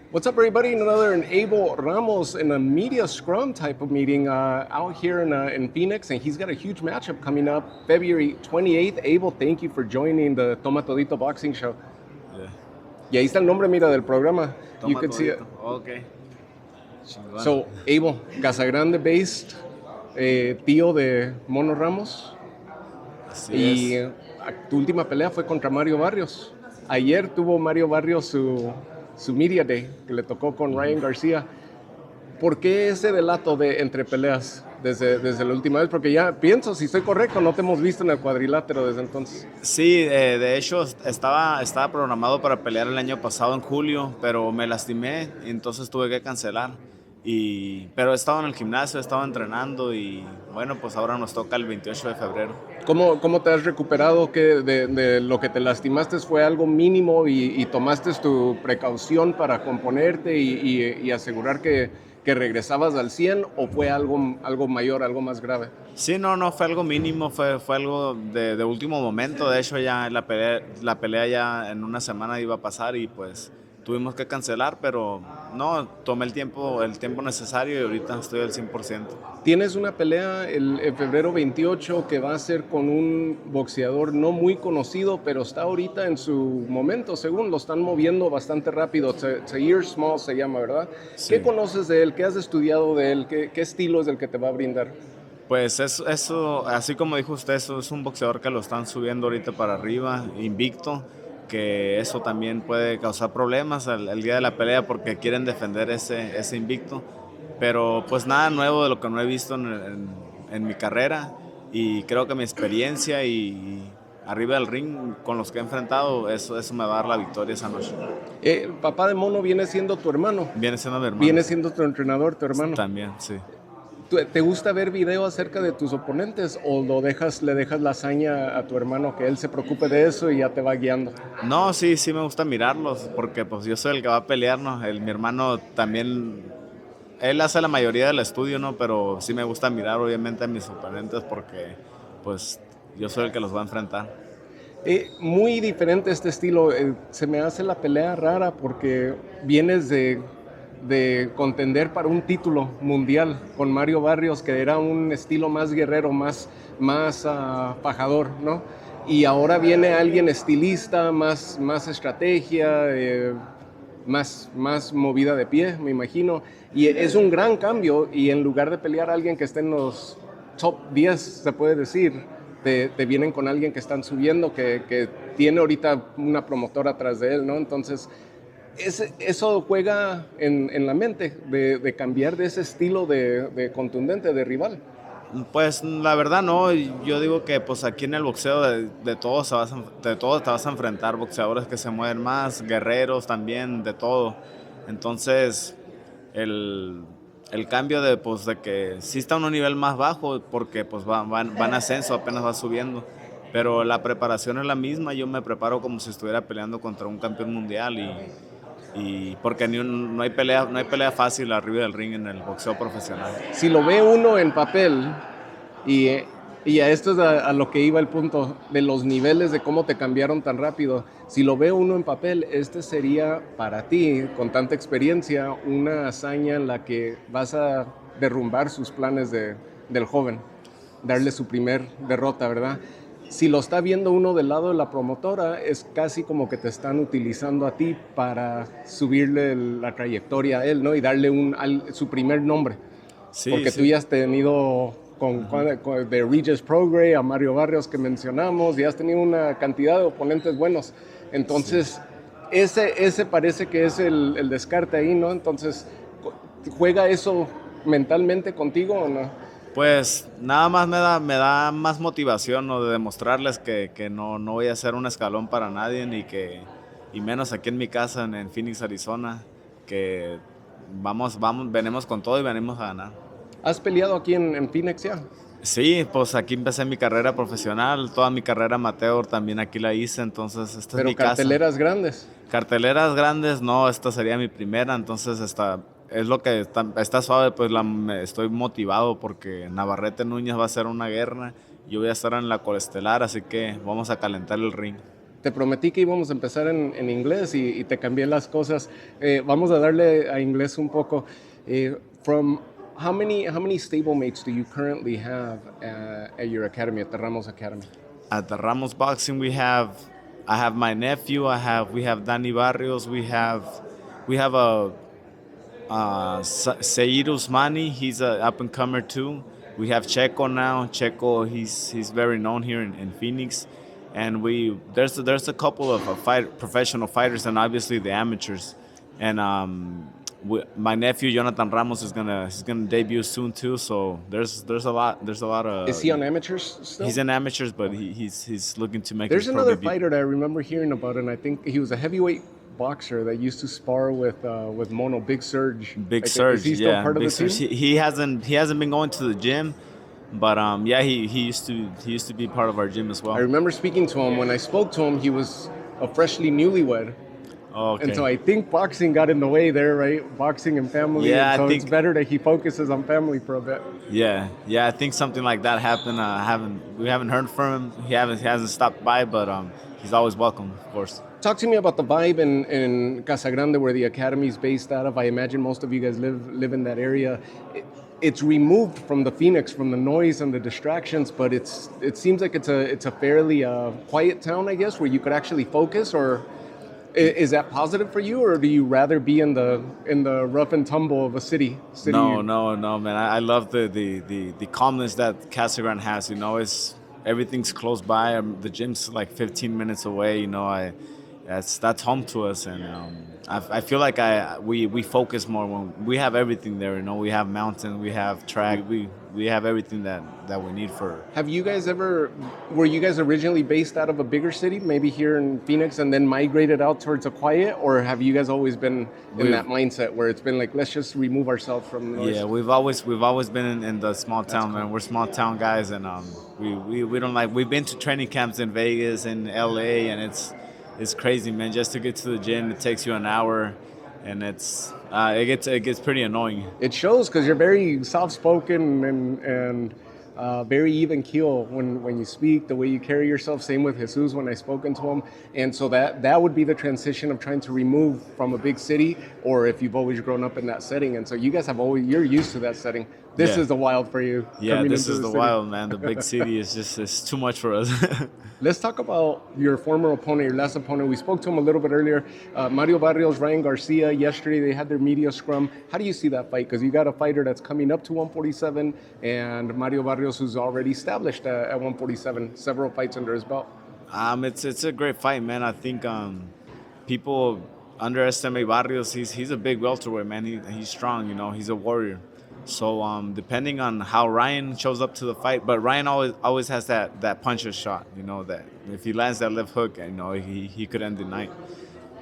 What's up, everybody? Another an Abel Ramos in a media scrum type of meeting out here in Phoenix, and he's got a huge matchup coming up February 28th. Abel, thank you for joining the Toma Todito Boxing Show. Yeah. Y ahí está el nombre, mira, del programa. Toma You can see it. Ok. Chingón. So, Abel, Casa Grande based, tío de Mono Ramos. Así Y es. tu última pelea fue contra Mario Barrios. Ayer tuvo Mario Barrios su Media Day, que le tocó con Ryan García. ¿Por qué ese delato de entre peleas desde la última vez? Porque ya pienso, si estoy correcto, no te hemos visto en el cuadrilátero desde entonces. Sí, de hecho estaba programado para pelear el año pasado en julio, pero me lastimé, entonces tuve que cancelar. Pero he estado en el gimnasio, he estado entrenando y bueno, pues ahora nos toca el 28 de febrero. ¿Cómo te has recuperado? ¿Que de lo que te lastimaste fue algo mínimo y tomaste tu precaución para componerte y asegurar que regresabas al 100, o fue algo mayor, algo más grave? Sí, no fue algo mínimo, fue algo de último momento. De hecho, ya la pelea ya en una semana iba a pasar y pues tuvimos que cancelar, pero no, tomé el tiempo necesario y ahorita estoy al 100%. Tienes una pelea en febrero 28 que va a ser con un boxeador no muy conocido, pero está ahorita en su momento, según lo están moviendo bastante rápido. Tahmir Smalls se llama, ¿verdad? Sí. ¿Qué conoces de él? ¿Qué has estudiado de él? ¿Qué estilo es el que te va a brindar? Pues eso, así como dijo usted, eso es un boxeador que lo están subiendo ahorita para arriba, invicto, que eso también puede causar problemas el día de la pelea porque quieren defender ese invicto. Pero pues nada nuevo de lo que no he visto en mi carrera, y creo que mi experiencia y arriba del ring con los que he enfrentado, eso me va a dar la victoria esa noche. El papá de Mono viene siendo tu hermano. Viene siendo mi hermano. Viene siendo tu entrenador, tu hermano. También, sí. ¿Te gusta ver video acerca de tus oponentes o le dejas la hazaña a tu hermano que él se preocupe de eso y ya te va guiando? No, sí me gusta mirarlos porque pues yo soy el que va a pelear, ¿no? Mi hermano también, él hace la mayoría del estudio, ¿no? Pero sí me gusta mirar obviamente a mis oponentes porque pues yo soy el que los va a enfrentar. Muy diferente este estilo. Se me hace la pelea rara porque vienes de contender para un título mundial con Mario Barrios, que era un estilo más guerrero, más fajador, ¿no? Y ahora viene alguien estilista, más estrategia, más movida de pie, me imagino. Y es un gran cambio, y en lugar de pelear a alguien que esté en los top 10, se puede decir, te vienen con alguien que están subiendo, que tiene ahorita una promotora atrás de él, ¿no? Entonces, eso juega en la mente de cambiar de ese estilo de contundente, de rival. Pues la verdad no, yo digo que pues aquí en el boxeo de todos te vas a enfrentar boxeadores que se mueven más, guerreros también, de todo. Entonces el cambio de que sí está a un nivel más bajo porque pues van ascenso, apenas va subiendo, pero la preparación es la misma. Yo me preparo como si estuviera peleando contra un campeón mundial y porque no hay pelea fácil arriba del ring en el boxeo profesional. Si lo ve uno en papel, y a esto es a lo que iba el punto de los niveles de cómo te cambiaron tan rápido, si lo ve uno en papel, este sería para ti, con tanta experiencia, una hazaña en la que vas a derrumbar sus planes del joven, darle su primer derrota, ¿verdad? Si lo está viendo uno del lado de la promotora, es casi como que te están utilizando a ti para subirle la trayectoria a él, ¿no? Y darle su primer nombre. Sí, porque sí. tú ya has tenido con de Regis Progray a Mario Barrios que mencionamos, y has tenido una cantidad de oponentes buenos. Entonces, sí, ese parece que es el descarte ahí, ¿no? Entonces, ¿juega eso mentalmente contigo o no? Pues nada más me da más motivación, ¿no? De demostrarles que no voy a ser un escalón para nadie, y menos aquí en mi casa en Phoenix, Arizona, que venimos con todo y venimos a ganar. ¿Has peleado aquí en Phoenix ya? Sí, pues aquí empecé mi carrera profesional, toda mi carrera amateur también aquí la hice, entonces esta es mi casa. Pero carteleras grandes. Carteleras grandes, no, esta sería mi primera, entonces es lo que está suave, pues estoy motivado porque Navarrete Núñez va a ser una guerra, yo voy a estar en la coestelar, así que vamos a calentar el ring. Te prometí que íbamos a empezar en inglés y te cambié las cosas. Vamos a darle a inglés un poco. From how many stablemates do you currently have at your academy, at the Ramos Academy? At the Ramos Boxing, I have my nephew. We have Dani Barrios. We have a Seir Usmani. He's an up and comer too. We have Checo now. Checo, he's very known here in Phoenix, and there's a couple of professional fighters and obviously the amateurs, and my nephew Jonathan Ramos he's gonna debut soon too. So there's a lot of. Is he on amateurs still? He's in amateurs, but he's looking to make. There's another fighter that I remember hearing about, and I think he was a heavyweight boxer that used to spar with Mono, Big Surge. Big Surge, is he still part of the team? He hasn't been going to the gym, but he used to be part of our gym as well. I remember speaking to him. When I spoke to him, he was a freshly newlywed. Oh, okay. And so I think boxing got in the way there, right? Boxing and family. Yeah, and so I think it's better that he focuses on family for a bit. Yeah, I think something like that happened. We haven't heard from him. He hasn't stopped by, but he's always welcome, of course. Talk to me about the vibe in Casa Grande, where the academy is based out of. I imagine most of you guys live in that area. It's removed from the Phoenix, from the noise and the distractions, but it seems like it's a fairly quiet town, I guess, where you could actually focus. Or is that positive for you, or do you rather be in the rough and tumble of a city? No, man. I love the calmness that Casa Grande has. Everything's close by. The gym's like 15 minutes away. That's home to us, and I feel like we focus more when we have everything there. We have mountain, we have track, we have everything that we need for. Have you guys were you guys originally based out of a bigger city, maybe here in Phoenix, and then migrated out towards a quiet, or have you guys always been in that mindset where it's been like, let's just remove ourselves from the noise? Yeah, we've always been in the small town, man. We're small town guys, and we don't like. We've been to training camps in Vegas and LA, and it's crazy, man. Just to get to the gym, it takes you an hour, and it gets pretty annoying. It shows because you're very soft-spoken and very even keel when you speak, the way you carry yourself. Same with Jesus when I spoken to him, and so that would be the transition of trying to remove from a big city, or if you've always grown up in that setting, and so you guys you're used to that setting. This is the wild for you. Yeah, this is the wild, man. The big city is it's too much for us. Let's talk about your former opponent, your last opponent. We spoke to him a little bit earlier. Mario Barrios, Ryan Garcia. Yesterday they had their media scrum. How do you see that fight? Because you got a fighter that's coming up to 147, and Mario Barrios, who's already established at 147, several fights under his belt. It's a great fight, man. I think people underestimate Barrios. He's a big welterweight, man. He's strong. He's a warrior. So depending on how Ryan shows up to the fight, but Ryan always has that puncher shot, that if he lands that left hook, he could end the night.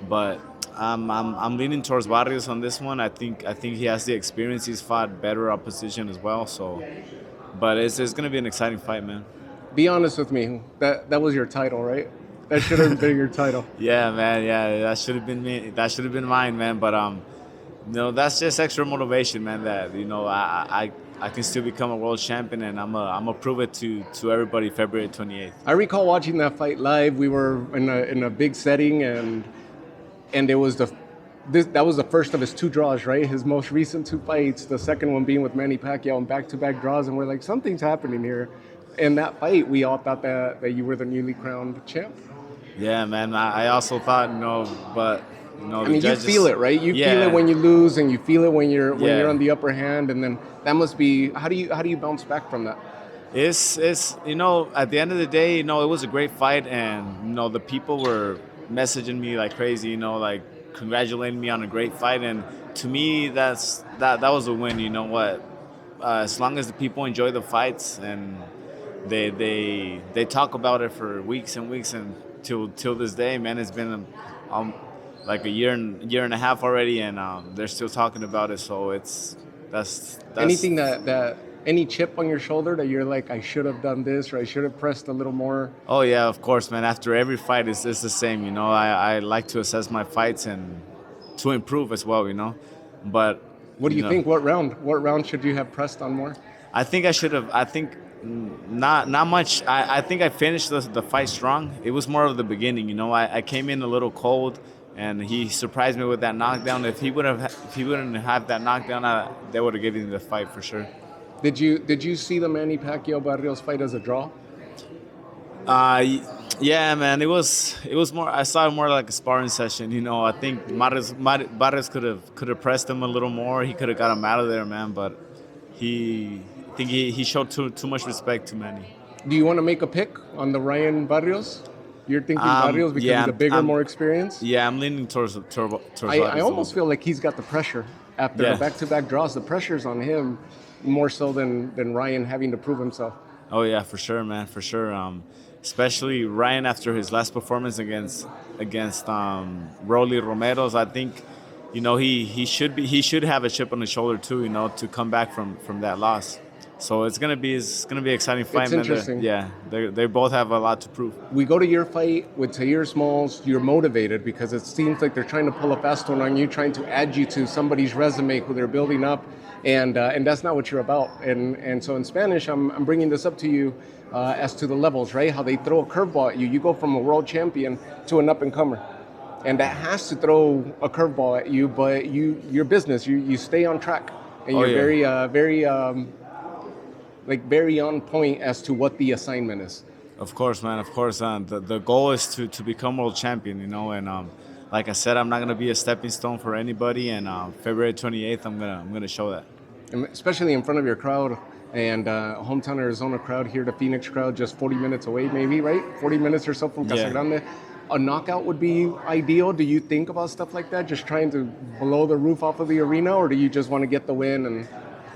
But I'm leaning towards Barrios on this one. I think he has the experience. He's fought better opposition as well. So, but it's going to be an exciting fight, man. Be honest with me. That was your title, right? That should have been your title. Yeah, man. Yeah, that should have been me. That should have been mine, man. But that's just extra motivation, man. That I can still become a world champion, and I'm gonna prove it to everybody February 28th. I recall watching that fight live. We were in a big setting, and it was that was the first of his two draws, right? His most recent two fights. The second one being with Manny Pacquiao, and back-to-back draws, and we're like, something's happening here. In that fight, we all thought that you were the newly crowned champ. Yeah, man. I also thought, but. Judges, you feel it, right? You feel it when you lose, and you feel it when you're on the upper hand, and then that must be. How do you bounce back from that? It's at the end of the day, it was a great fight, and the people were messaging me like crazy, like congratulating me on a great fight, and to me that was a win. You know what? As long as the people enjoy the fights and they talk about it for weeks and weeks, and till this day, man, it's been like a year and a half already, and they're still talking about it. So that's anything that any chip on your shoulder that you're like, I should have done this, or I should have pressed a little more. Oh yeah, of course, man. After every fight, it's the same. I like to assess my fights and to improve as well. But what do you think? What round should you have pressed on more? I think I should have. I think Not much. I think I finished the fight strong. It was more of the beginning, you know. I came in a little cold, and he surprised me with that knockdown. If he wouldn't have that knockdown, they would have given me the fight for sure. Did you see the Manny Pacquiao Barrios fight as a draw? Yeah, man. It was more. I saw it more like a sparring session. You know, I think Barrios could have pressed him a little more. He could have got him out of there, man. But I think he showed too much respect to Manny. Do you want to make a pick on the Ryan Barrios? You're thinking Barrios because he's a bigger, more experienced? Yeah, I'm leaning towards I almost feel like he's got the pressure after the back-to-back draws. The pressure's on him more so than Ryan having to prove himself. Oh yeah, for sure, man, for sure. Especially Ryan after his last performance against Rolly Romero's. I think, you know, he should have a chip on his shoulder too, you know, to come back from that loss. So it's gonna be an exciting fight. It's interesting. They both have a lot to prove. We go to your fight with Tahmir Smalls. You're motivated because it seems like they're trying to pull a fast one on you, trying to add you to somebody's resume who they're building up, and that's not what you're about. And so in Spanish, I'm bringing this up to you as to the levels, right? How they throw a curveball at you. You go from a world champion to an up and comer, and that has to throw a curveball at you. But your business, you stay on track, and you're very on point as to what the assignment is. Of course, man. Of course. The goal is to become world champion, you know. And like I said, I'm not gonna be a stepping stone for anybody. And February 28th, I'm gonna show that. And especially in front of your crowd and hometown Arizona crowd here, the Phoenix crowd, just 40 minutes away, maybe, right? 40 minutes or so from Casa Grande. A knockout would be ideal. Do you think about stuff like that, just trying to blow the roof off of the arena, or do you just want to get the win? And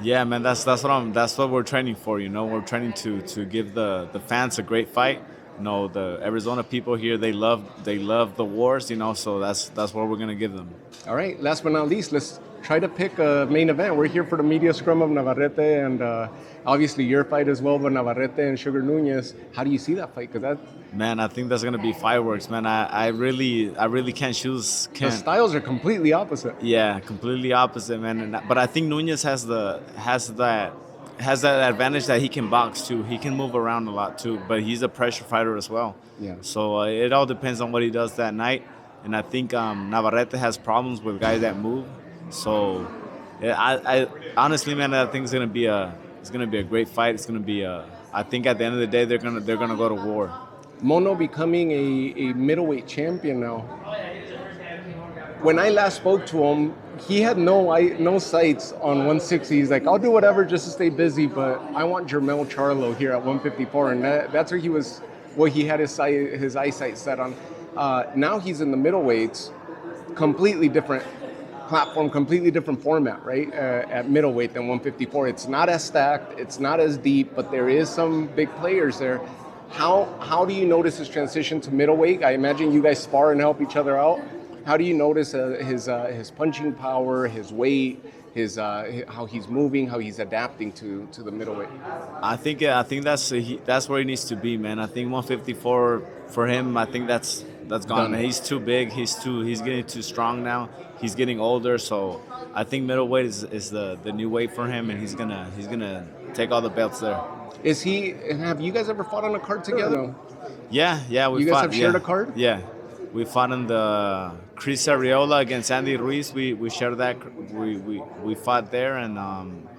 yeah, man, that's what we're training for. You know, we're training to give the fans a great fight. You know, the Arizona people here, they love the wars. You know, so that's what we're gonna give them. All right. Last but not least, let's try to pick a main event. We're here for the media scrum of Navarrete and obviously your fight as well, but Navarrete and Sugar Nunez. How do you see that fight? Man, I think that's gonna be fireworks, man. I really can't choose. The styles are completely opposite. Yeah, completely opposite, man. But I think Nunez has that advantage that he can box too. He can move around a lot too, but he's a pressure fighter as well. Yeah. So it all depends on what he does that night. And I think Navarrete has problems with guys that move. So I honestly, man, I think it's gonna be a great fight. It's gonna be I think at the end of the day they're gonna go to war. Mono becoming a middleweight champion now. When I last spoke to him, he had no sights on 160. He's like, I'll do whatever just to stay busy, but I want Jermell Charlo here at 154, and that's where he had his eyesight set on. Now he's in the middleweights, completely different platform, completely different format, right? At middleweight than 154. It's not as stacked, it's not as deep, but there is some big players there. How do you notice his transition to middleweight? I imagine you guys spar and help each other out. How do you notice his punching power, his weight, how he's moving, how he's adapting to the middleweight? I think that's where he needs to be, man. I think 154 for him, I think that's gone. Man. He's too big. He's getting too strong now. He's getting older, so I think middleweight is the new weight for him, and he's gonna take all the belts there. Have you guys ever fought on a card together? Yeah, we fought. You guys have shared a card? Yeah. We fought in the Chris Arriola against Andy Ruiz. We shared that. We fought there, and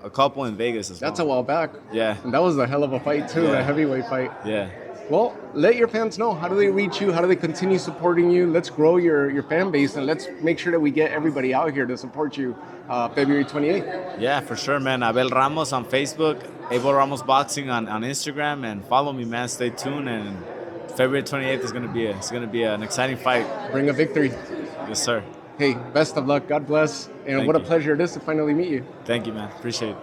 a couple in Vegas as well. That's a while back. Yeah. And that was a hell of a fight too, the heavyweight fight. Yeah. Well, let your fans know. How do they reach you? How do they continue supporting you? Let's grow your fan base, and let's make sure that we get everybody out here to support you February 28th. Yeah, for sure, man. Abel Ramos on Facebook, Abel Ramos Boxing on Instagram, and follow me, man. Stay tuned, and February 28th is going to be an exciting fight. Bring a victory. Yes, sir. Hey, best of luck. God bless. And what a pleasure it is to finally meet you. Thank you, man. Appreciate it.